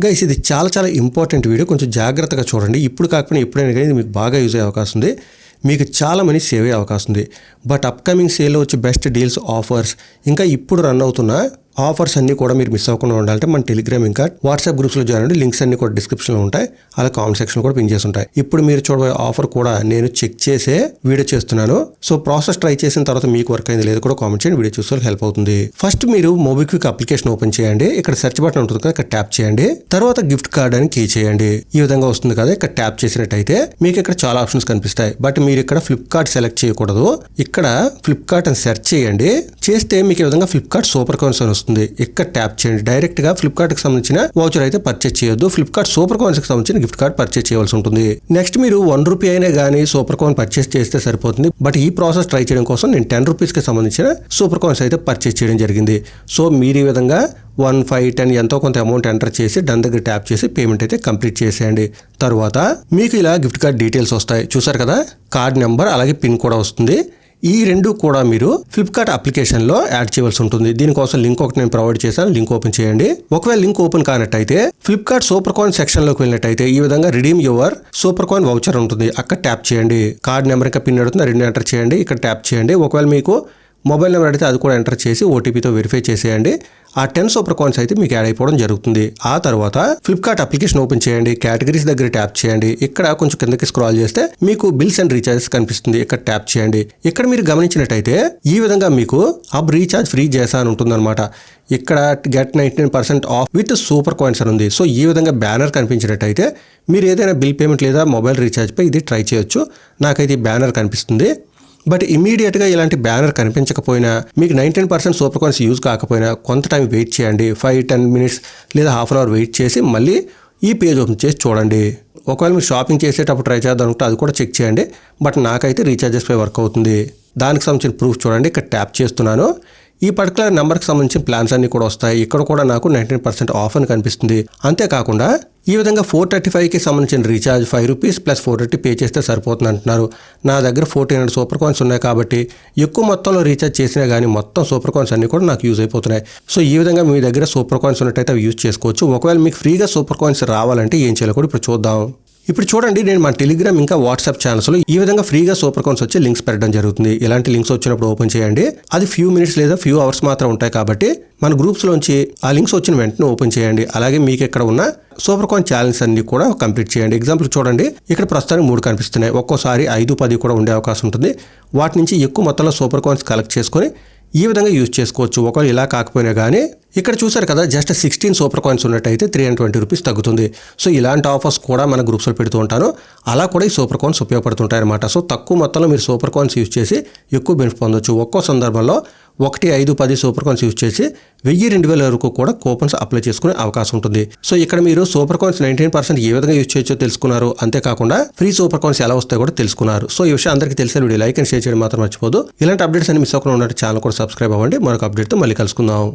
Guys ఇది చాలా important video, కొంచెం జాగ్రత్తగా చూడండి. ఇప్పుడు కాకపోయినా ఎప్పుడైనా కానీ ఇది మీకు బాగా యూజ్ అయ్యే అవకాశం ఉంది, మీకు చాలా మనీ సేవ్ అయ్యే అవకాశం ఉంది. బట్ అప్కమింగ్ సేల్లో వచ్చే బెస్ట్ డీల్స్, ఆఫర్స్, ఇంకా ఇప్పుడు రన్ అవుతున్న ఆఫర్స్ అన్నీ కూడా మీరు మిస్ అవ్వకుండా ఉండాలంటే మన టెలిగ్రామ్ ఇంకా వాట్సాప్ గ్రూప్స్లో జాయిన్ అవ్వండి. లింక్స్ అన్ని కూడా డిస్క్రిప్షన్లో ఉంటాయి, అలా కామెంట్ సెక్షన్లో కూడా పిన్ చేసి ఉంటాయి. ఇప్పుడు మీరు చూడబోయే ఆఫర్ కూడా నేను చెక్ చేసే వీడియో చేస్తున్నాను. సో ప్రాసెస్ ట్రై చేసిన తర్వాత మీకు వర్క్ అయింది లేదు కూడా కామెంట్ చేయండి, వీడియో చూసే హెల్ప్ అవుతుంది. ఫస్ట్ మీరు మోబిక్విక్ అప్లికేషన్ ఓపెన్ చేయండి. ఇక్కడ సెర్చ్ బటన్ ఉంటుంది కదా, ఇక్కడ ట్యాప్ చేయండి. తర్వాత గిఫ్ట్ కార్డ్ అని కీ చేయండి. ఈ విధంగా వస్తుంది కదా, ఇక్కడ ట్యాప్ చేసినట్టయితే మీకు ఇక్కడ చాలా ఆప్షన్స్ కనిపిస్తాయి. బట్ మీరు ఇక్కడ ఫ్లిప్కార్ట్ సెలెక్ట్ చేయకూడదు. ఇక్కడ ఫ్లిప్కార్ట్ అని సెర్చ్ చేయండి. చేస్తే మీకు ఈ విధంగా ఫ్లిప్కార్ట్ సూపర్ కాయిన్స్ అని వస్తుంది. ఇక్కడ ట్యాప్ చేయండి. డైరెక్ట్ గా ఫ్లిప్కార్ట్ కి సంబంధించిన వౌచర్ అయితే పర్చేస్ చేయొద్దు, ఫ్లిప్కార్ట్ సూపర్ కాయిన్స్ కి సంబంధించిన గిఫ్ట్ కార్డ్ పర్చేస్ చేయవలసి ఉంటుంది. నెక్స్ట్ మీరు ₹1 అయినా కానీ సూపర్ కాయిన్ పర్చేస్ చేస్తే సరిపోతుంది. బట్ ఈ ప్రాసెస్ ట్రై చేయడం కోసం నేను ₹10 కి సంబంధించిన సూపర్ కాయిన్స్ అయితే పర్చేస్ చేయడం జరిగింది. సో మీరు ఈ విధంగా 1, 5, 10 ఎంతో కొంత అమౌంట్ ఎంటర్ చేసి డన్ దగ్గర ట్యాప్ చేసి పేమెంట్ అయితే కంప్లీట్ చేసేయండి. తర్వాత మీకు ఇలా గిఫ్ట్ కార్డ్ డీటెయిల్స్ వస్తాయి, చూసారు కదా, కార్డ్ నెంబర్ అలాగే పిన్ కూడా వస్తుంది. ఈ రెండు కూడా మీరు ఫ్లిప్కార్ట్ అప్లికేషన్లో యాడ్ చేయవలసి ఉంటుంది. దీనికోసం లింక్ ఒకటి నేను ప్రొవైడ్ చేశాను, లింక్ ఓపెన్ చేయండి. ఒకవేళ లింక్ ఓపెన్ కానట్టయితే ఫ్లిప్కార్ట్ సూపర్ కాయిన్ సెక్షన్లోకి వెళ్ళినట్టయితే ఈ విధంగా redeem your super coin voucher ఉంటుంది, అక్కడ ట్యాప్ చేయండి. కార్డ్ నెంబర్ ఇంకా పిన్ అడుగుతుంది, రెండు ఎంటర్ చేయండి, ఇక్కడ ట్యాప్ చేయండి. ఒకవేళ మీకు మొబైల్ నెంబర్ అడిగితే అది కూడా ఎంటర్ చేసి ఓటీపీతో వెరిఫై చేసేయండి. ఆ 10 సూపర్ కాయిన్స్ అయితే మీకు యాడ్ అయిపోవడం జరుగుతుంది. ఆ తర్వాత ఫ్లిప్కార్ట్ అప్లికేషన్ ఓపెన్ చేయండి, కేటగిరీస్ దగ్గర ట్యాప్ చేయండి. ఇక్కడ కొంచెం కిందకి స్క్రాల్ చేస్తే మీకు బిల్స్ అండ్ రీఛార్జెస్ కనిపిస్తుంది, ఇక్కడ ట్యాప్ చేయండి. ఇక్కడ మీరు గమనించినట్టయితే ఈ విధంగా మీకు అబ్ రీఛార్జ్ ఫ్రీ చేసా అని ఉంటుందన్నమాట. ఇక్కడ get 99% of with super coins అని ఉంది. సో ఈ విధంగా బ్యానర్ కనిపించినట్టయితే మీరు ఏదైనా బిల్ పేమెంట్ లేదా మొబైల్ రీఛార్జ్పై ఇది ట్రై చేయొచ్చు. నాకైతే ఈ బ్యానర్ కనిపిస్తుంది. బట్ ఇమీడియట్గా ఇలాంటి బ్యానర్ కనిపించకపోయినా, మీకు 99% సూపర్ కాయిన్స్ యూజ్ కాకపోయినా కొంత టైం వెయిట్ చేయండి. 5-10 మినిట్స్ లేదా హాఫ్ అన్ అవర్ వెయిట్ చేసి మళ్ళీ ఈ పేజ్ ఓపెన్ చేసి చూడండి. ఒకవేళ మీరు షాపింగ్ చేసేటప్పుడు ట్రై చేద్దాం అనుకుంటే అది కూడా చెక్ చేయండి. బట్ నాకైతే రీఛార్జెస్ పై వర్క్ అవుతుంది. దానికి సంబంధించిన ప్రూఫ్ చూడండి, ఇక్కడ ట్యాప్ చేస్తున్నాను. ఈ పర్టికులర్ నెంబర్కి సంబంధించిన ప్లాన్స్ అన్ని కూడా వస్తాయి. ఇక్కడ కూడా నాకు 99% ఆఫ్ అని కనిపిస్తుంది. అంతేకాకుండా ఈ విధంగా 435కి సంబంధించిన రీఛార్జ్ ₹5 ప్లస్ 430 పే చేస్తే సరిపోతుంది అంటున్నారు. నా దగ్గర 1400 సూపర్ కాయిన్స్ ఉన్నాయి కాబట్టి ఎక్కువ మొత్తంలో రీఛార్జ్ చేసినా కానీ మొత్తం సూపర్ కాయిన్స్ అన్ని కూడా నాకు యూజ్ అయిపోతున్నాయి. సో ఈ విధంగా మీ దగ్గర సూపర్ కాయిన్స్ ఉన్నట్టయితే అవి యూజ్ చేసుకోవచ్చు. ఒకవేళ మీకు ఫ్రీగా సూపర్ కాయిన్స్ రావాలంటే ఏం చేయాలో కూడా ఇప్పుడు చూద్దాం. ఇప్పుడు చూడండి, నేను మన టెలిగ్రామ్ ఇంకా వాట్సాప్ ఛానల్స్లో ఈ విధంగా ఫ్రీగా సూపర్ కాయిన్స్ వచ్చి లింక్స్ పెట్టడం జరుగుతుంది. ఇలాంటి లింక్స్ వచ్చినప్పుడు ఓపెన్ చేయండి. అది ఫ్యూ మినిట్స్ లేదా ఫ్యూ అవర్స్ మాత్రం ఉంటాయి కాబట్టి మన గ్రూప్స్లోంచి ఆ లింక్స్ వచ్చిన వెంటనే ఓపెన్ చేయండి. అలాగే మీకు ఇక్కడ ఉన్న సూపర్ కాయిన్ ఛాలెంజ్ అన్ని కూడా కంప్లీట్ చేయండి. ఎగ్జాంపుల్ చూడండి, ఇక్కడ ప్రస్తుతానికి 3 కనిపిస్తున్నాయి. ఒక్కోసారి 5, 10 కూడా ఉండే అవకాశం ఉంటుంది. వాటి నుంచి ఎక్కువ మొత్తంలో సూపర్ కాయిన్స్ కలెక్ట్ చేసుకొని ఈ విధంగా యూజ్ చేసుకోవచ్చు. ఒకవేళ ఇలా కాకపోయినా కానీ ఇక్కడ చూసారు కదా, జస్ట్ 16 సూపర్ కాయిన్స్ ఉన్నట్టయితే ₹320 తగ్గుతుంది. సో ఇలాంటి ఆఫర్స్ కూడా మన గ్రూప్స్లో పెడుతూ ఉంటాను. అలా కూడా ఈ సూపర్ కాయిన్స్ ఉపయోగపడుతుంటాయి అనమాట. సో తక్కువ మొత్తంలో మీరు సూపర్ కాయిన్స్ యూజ్ చేసి ఎక్కువ బెనిఫిట్ పొందొచ్చు. ఒక్కో సందర్భంలో 1, 5, 10 సూపర్ కాయిన్స్ యూజ్ చేసి 1000-2000 వరకు కూడా కూపన్స్ అప్లై చేసుకునే అవకాశం ఉంటుంది. సో ఇక్కడ మీరు సూపర్ కాయిన్స్ 99% ఏ విధంగా యూజ్ చేయొచ్చో తెలుసుకున్నారు. అంతేకాకుండా ఫ్రీ సూపర్ కాయిన్స్ ఎలా వస్తాయో కూడా తెలుసుకున్నారు. సో ఈ విషయం అందరికీ తెలిసే వీడియో లైక్ అండ్ షేర్ చేయడం మాత్రం మర్చిపోదు. ఇలాంటి అప్డేట్స్ అన్ని మిస్ అవ్వకుండా ఉంటే ఛానల్ కూడా సబ్స్క్రైబ్ అవ్వండి. మరొక అప్డేట్తో మళ్ళీ కలుసుకుందాం.